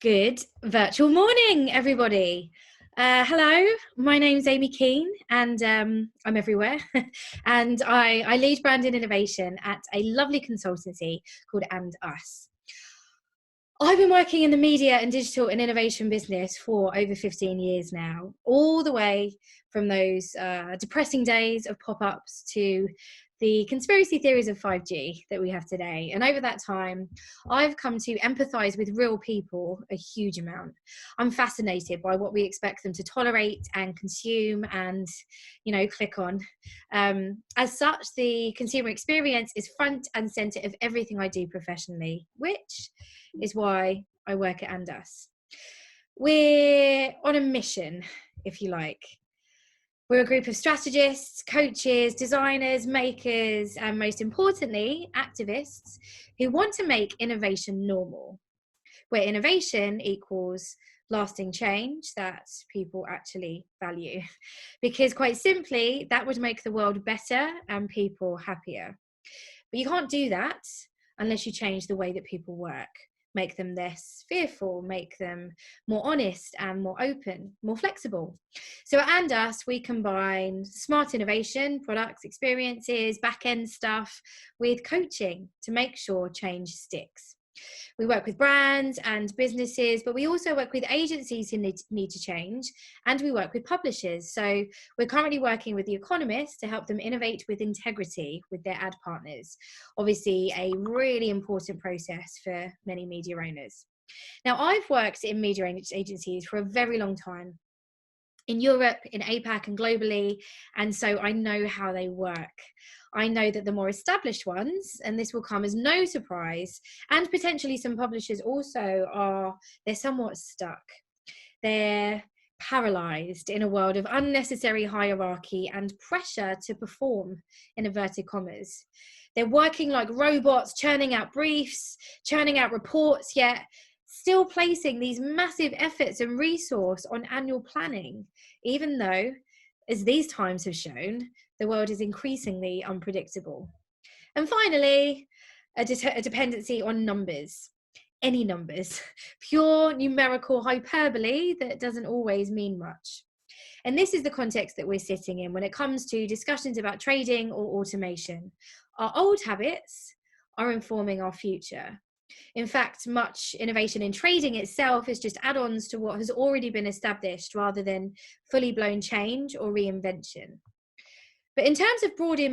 Good virtual morning, everybody. Hello, my name's Amy Kean, and I'm everywhere. And I lead brand and innovation at a lovely consultancy called And Us. I've been working in the media and digital and innovation business for over 15 years now, all the way from those depressing days of pop-ups to the conspiracy theories of 5G that we have today. And over that time, I've come to empathize with real people a huge amount. I'm fascinated by what we expect them to tolerate and consume and, click on. As such, the consumer experience is front and center of everything I do professionally, which is why I work at And Us. We're on a mission, if you like. We're a group of strategists, coaches, designers, makers, and most importantly, activists who want to make innovation normal, where innovation equals lasting change that people actually value. Because quite simply, that would make the world better and people happier. But you can't do that unless you change the way that people work. Make them less fearful, make them more honest and more open, more flexible. So at And Us, we combine smart innovation, products, experiences, back-end stuff with coaching to make sure change sticks. We work with brands and businesses, but we also work with agencies who need to change, and we work with publishers. So we're currently working with The Economist to help them innovate with integrity with their ad partners. Obviously, a really important process for many media owners. Now, I've worked in media agencies for a very long time, in Europe, in APAC and globally, and so I know how they work. I know that the more established ones, and this will come as no surprise, and potentially some publishers also they're somewhat stuck. They're paralyzed in a world of unnecessary hierarchy and pressure to perform, in inverted commas. They're working like robots, churning out briefs, churning out reports, yet still placing these massive efforts and resource on annual planning, even though, as these times have shown, the world is increasingly unpredictable. And finally, a dependency on numbers, any numbers, pure numerical hyperbole that doesn't always mean much. And this is the context that we're sitting in when it comes to discussions about trading or automation. Our old habits are informing our future. In fact, much innovation in trading itself is just add-ons to what has already been established rather than fully blown change or reinvention. But in terms of broader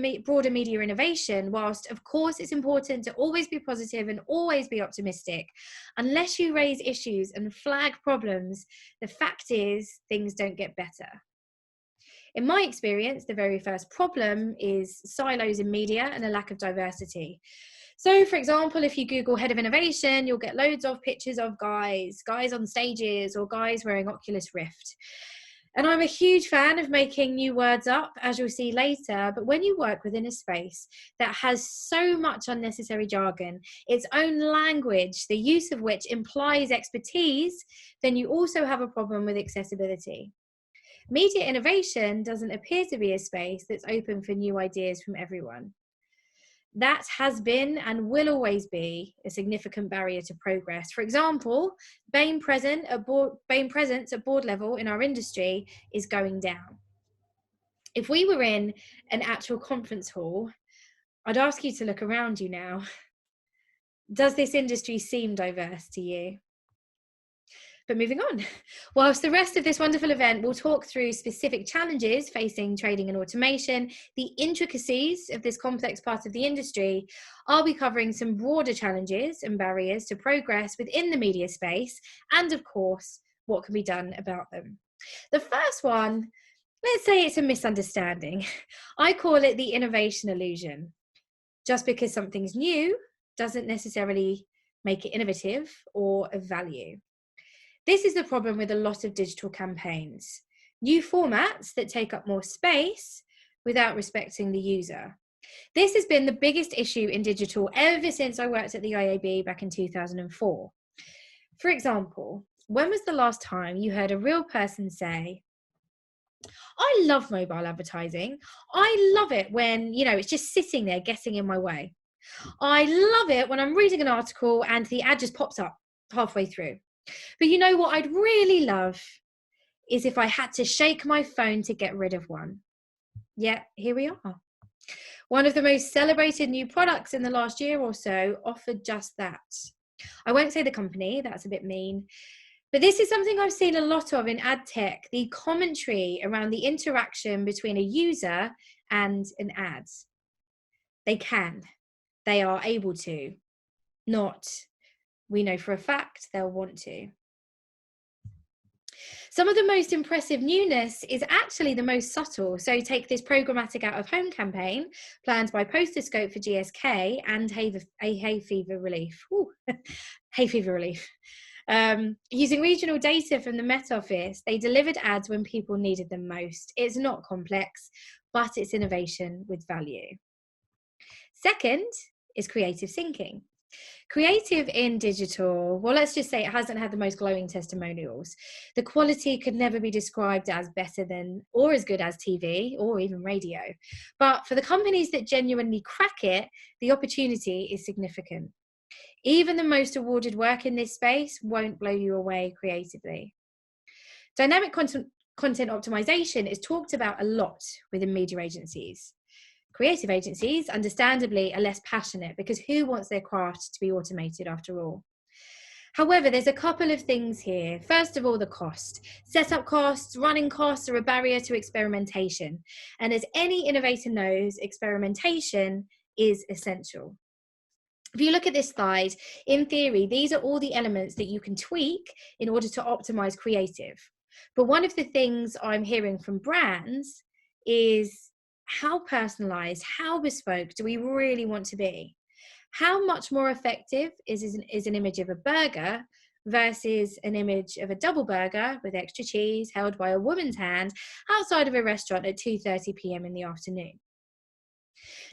media innovation, whilst of course it's important to always be positive and always be optimistic, unless you raise issues and flag problems, the fact is things don't get better. In my experience, the very first problem is silos in media and a lack of diversity. So, for example, if you Google head of innovation, you'll get loads of pictures of guys on stages or guys wearing Oculus Rift. And I'm a huge fan of making new words up, as you'll see later, but when you work within a space that has so much unnecessary jargon, its own language, the use of which implies expertise, then you also have a problem with accessibility. Media innovation doesn't appear to be a space that's open for new ideas from everyone. That has been and will always be a significant barrier to progress. For example, BAME presence at board level in our industry is going down. If we were in an actual conference hall, I'd ask you to look around you now. Does this industry seem diverse to you? But moving on, whilst the rest of this wonderful event will talk through specific challenges facing trading and automation, the intricacies of this complex part of the industry, I'll be covering some broader challenges and barriers to progress within the media space, and of course, what can be done about them. The first one, let's say it's a misunderstanding. I call it the innovation illusion. Just because something's new doesn't necessarily make it innovative or of value. This is the problem with a lot of digital campaigns. New formats that take up more space without respecting the user. This has been the biggest issue in digital ever since I worked at the IAB back in 2004. For example, when was the last time you heard a real person say, I love mobile advertising. I love it when, it's just sitting there getting in my way. I love it when I'm reading an article and the ad just pops up halfway through. But you know what I'd really love is if I had to shake my phone to get rid of one. Yeah, here we are. One of the most celebrated new products in the last year or so offered just that. I won't say the company, that's a bit mean. But this is something I've seen a lot of in ad tech, the commentary around the interaction between a user and an ad. They are able to, not, we know for a fact they'll want to. Some of the most impressive newness is actually the most subtle. So take this programmatic out of home campaign planned by Posterscope for GSK and hay fever relief. Hay fever relief. Using regional data from the Met Office, they delivered ads when people needed them most. It's not complex, but it's innovation with value. Second is creative syncing. Creative in digital, well, let's just say it hasn't had the most glowing testimonials. The quality could never be described as better than or as good as TV or even radio. But for the companies that genuinely crack it, the opportunity is significant. Even the most awarded work in this space won't blow you away creatively. Dynamic content optimization is talked about a lot within media agencies. Creative agencies, understandably, are less passionate because who wants their craft to be automated after all? However, there's a couple of things here. First of all, the cost. Setup costs, running costs are a barrier to experimentation. And as any innovator knows, experimentation is essential. If you look at this slide, in theory, these are all the elements that you can tweak in order to optimize creative. But one of the things I'm hearing from brands is how personalized, how bespoke do we really want to be? How much more effective is an image of a burger versus an image of a double burger with extra cheese held by a woman's hand outside of a restaurant at 2:30 p.m. in the afternoon?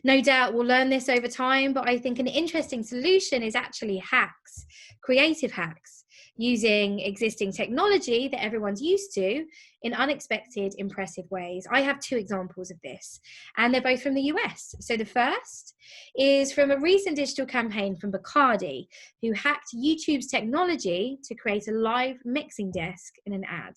No doubt we'll learn this over time, but I think an interesting solution is actually hacks, creative hacks, using existing technology that everyone's used to in unexpected, impressive ways. I have two examples of this, and they're both from the US. So the first is from a recent digital campaign from Bacardi, who hacked YouTube's technology to create a live mixing desk in an ad.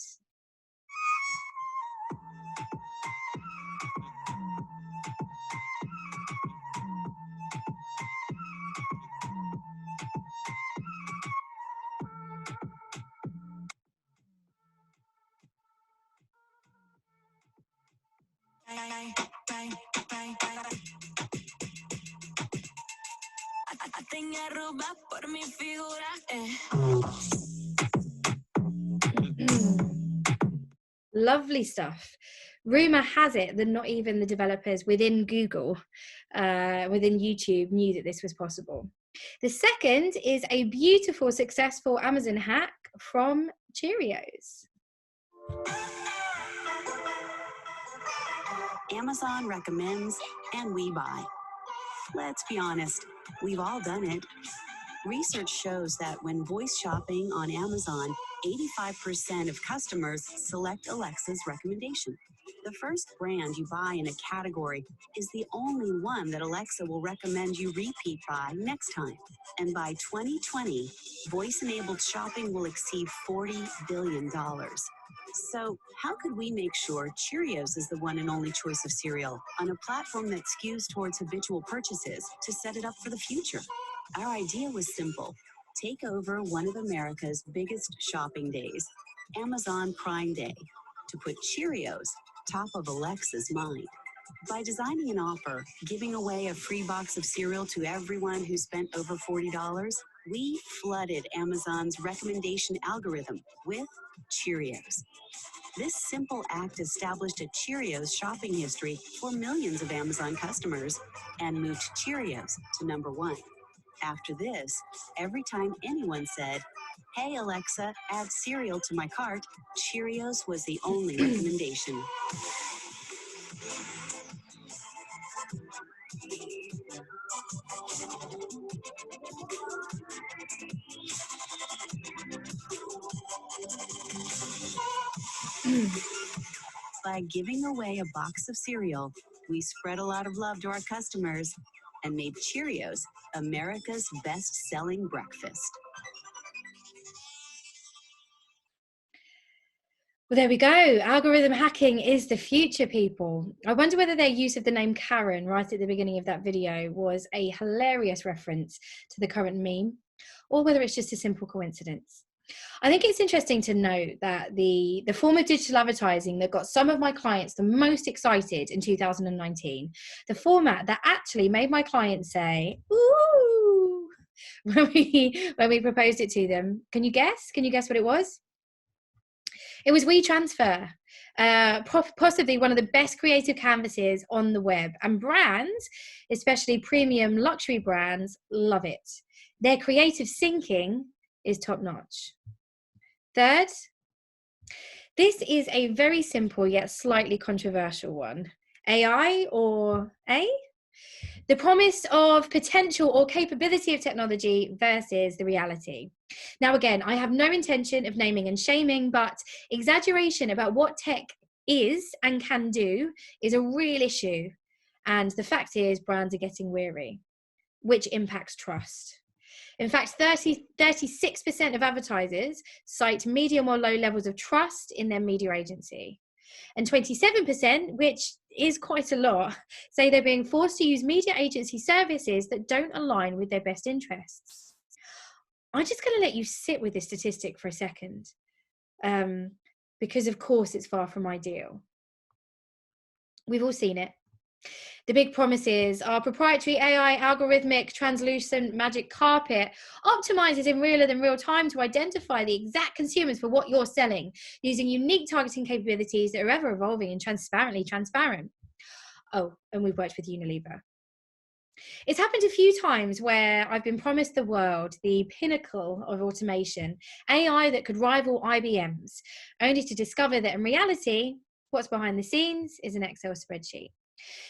Lovely stuff. Rumor has it that not even the developers within Google, within YouTube, knew that this was possible. The second is a beautiful, successful Amazon hack from Cheerios. Amazon recommends and we buy. Let's be honest, we've all done it. Research shows that when voice shopping on Amazon, 85% of customers select Alexa's recommendation. The first brand you buy in a category is the only one that Alexa will recommend you repeat buy next time. And by 2020, voice-enabled shopping will exceed $40 billion. So how could we make sure Cheerios is the one and only choice of cereal on a platform that skews towards habitual purchases to set it up for the future? Our idea was simple. Take over one of America's biggest shopping days, Amazon Prime Day, to put Cheerios top of Alexa's mind. By designing an offer, giving away a free box of cereal to everyone who spent over $40, we flooded Amazon's recommendation algorithm with Cheerios. This simple act established a Cheerios shopping history for millions of Amazon customers and moved Cheerios to number one. After this, every time anyone said, "Hey Alexa, add cereal to my cart," Cheerios was the only recommendation. By giving away a box of cereal, we spread a lot of love to our customers and made Cheerios America's best-selling breakfast. Well, there we go. Algorithm hacking is the future, people. I wonder whether their use of the name Karen right at the beginning of that video was a hilarious reference to the current meme, or whether it's just a simple coincidence. I think it's interesting to note that the form of digital advertising that got some of my clients the most excited in 2019, the format that actually made my clients say, ooh, when we proposed it to them. Can you guess? Can you guess what it was? It was WeTransfer, possibly one of the best creative canvases on the web, and brands, especially premium luxury brands, love it. Their creative syncing is top notch. Third, this is a very simple yet slightly controversial one. AI or A? The promise of potential or capability of technology versus the reality. Now, again, I have no intention of naming and shaming, but exaggeration about what tech is and can do is a real issue. And the fact is, brands are getting weary, which impacts trust. In fact, 36% of advertisers cite medium or low levels of trust in their media agency. And 27%, which is quite a lot, say they're being forced to use media agency services that don't align with their best interests. I'm just going to let you sit with this statistic for a second, because of course it's far from ideal. We've all seen it. The big promises are proprietary AI, algorithmic, translucent magic carpet, optimizes in realer than real time to identify the exact consumers for what you're selling, using unique targeting capabilities that are ever evolving and transparently transparent. Oh, and we've worked with Unilever. It's happened a few times where I've been promised the world, the pinnacle of automation, AI that could rival IBM's, only to discover that in reality, what's behind the scenes is an Excel spreadsheet.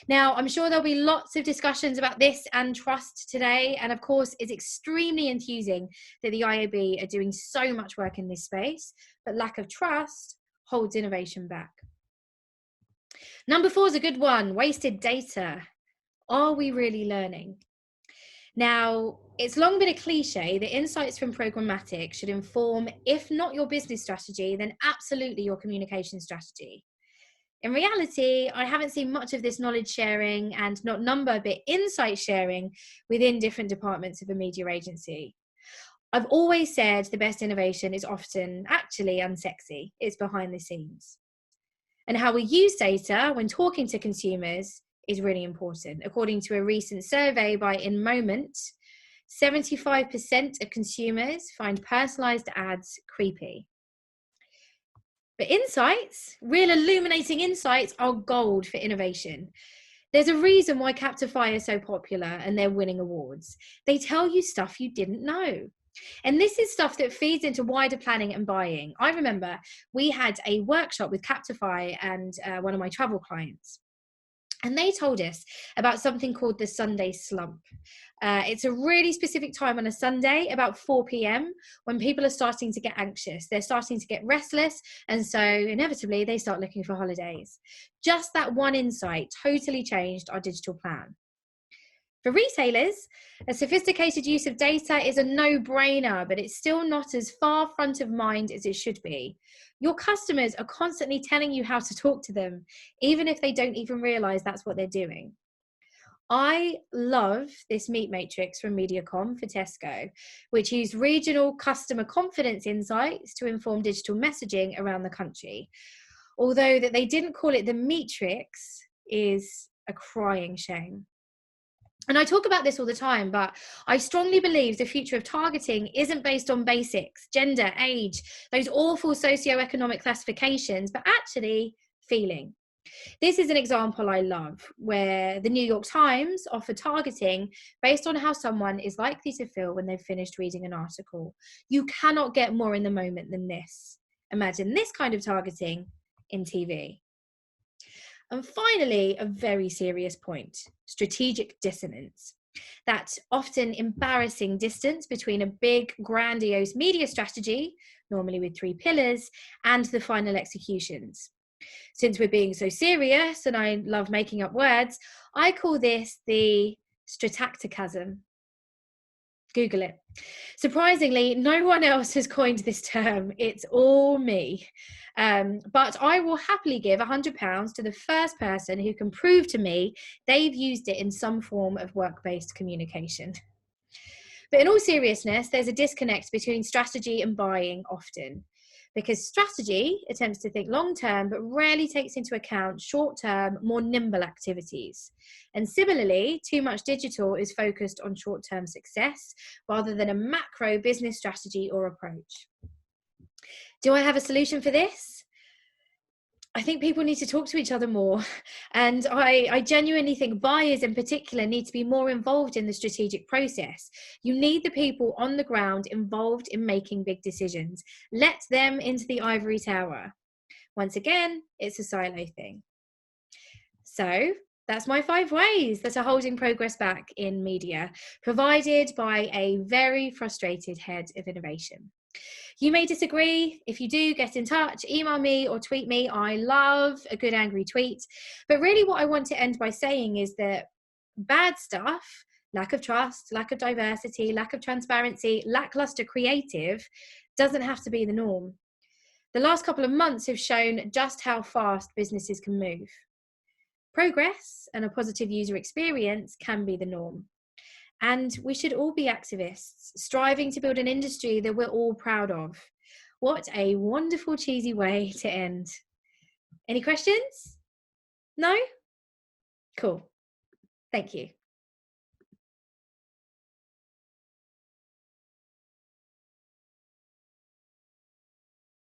Now, I'm sure there'll be lots of discussions about this and trust today. And of course, it's extremely enthusing that the IAB are doing so much work in this space, but lack of trust holds innovation back. Number 4 is a good one, wasted data. Are we really learning? Now, it's long been a cliche that insights from programmatic should inform, if not your business strategy, then absolutely your communication strategy. In reality, I haven't seen much of this knowledge sharing and not number, but insight sharing within different departments of a media agency. I've always said the best innovation is often actually unsexy. It's behind the scenes. And how we use data when talking to consumers is really important. According to a recent survey by InMoment, 75% of consumers find personalized ads creepy. But insights, real illuminating insights, are gold for innovation. There's a reason why Captify is so popular and they're winning awards. They tell you stuff you didn't know. And this is stuff that feeds into wider planning and buying. I remember we had a workshop with Captify and one of my travel clients. And they told us about something called the Sunday slump. It's a really specific time on a Sunday, about 4 p.m, when people are starting to get anxious. They're starting to get restless. And so inevitably, they start looking for holidays. Just that one insight totally changed our digital plan. For retailers, a sophisticated use of data is a no-brainer, but it's still not as far front of mind as it should be. Your customers are constantly telling you how to talk to them, even if they don't even realize that's what they're doing. I love this meat matrix from Mediacom for Tesco, which used regional customer confidence insights to inform digital messaging around the country. Although that they didn't call it the matrix is a crying shame. And I talk about this all the time, but I strongly believe the future of targeting isn't based on basics, gender, age, those awful socioeconomic classifications, but actually feeling. This is an example I love, where the New York Times offer targeting based on how someone is likely to feel when they've finished reading an article. You cannot get more in the moment than this. Imagine this kind of targeting in TV. And finally, a very serious point, strategic dissonance. That often embarrassing distance between a big, grandiose media strategy, normally with 3 pillars, and the final executions. Since we're being so serious, and I love making up words, I call this the stratacticism. Google it. Surprisingly, no one else has coined this term. It's all me. But I will happily give £100 to the first person who can prove to me they've used it in some form of work-based communication. But in all seriousness, there's a disconnect between strategy and buying often, because strategy attempts to think long term but rarely takes into account short term, more nimble activities. And similarly, too much digital is focused on short term success rather than a macro business strategy or approach. Do I have a solution for this? I think people need to talk to each other more. And I genuinely think buyers in particular need to be more involved in the strategic process. You need the people on the ground involved in making big decisions. Let them into the ivory tower. Once again, it's a silo thing. So that's my 5 ways that are holding progress back in media, provided by a very frustrated head of innovation. You may disagree. If you do, get in touch, email me or tweet me. I love a good angry tweet. But really what I want to end by saying is that bad stuff, lack of trust, lack of diversity, lack of transparency, lackluster creative, doesn't have to be the norm. The last couple of months have shown just how fast businesses can move. Progress and a positive user experience can be the norm. And we should all be activists, striving to build an industry that we're all proud of. What a wonderful, cheesy way to end. Any questions? No? Cool. Thank you.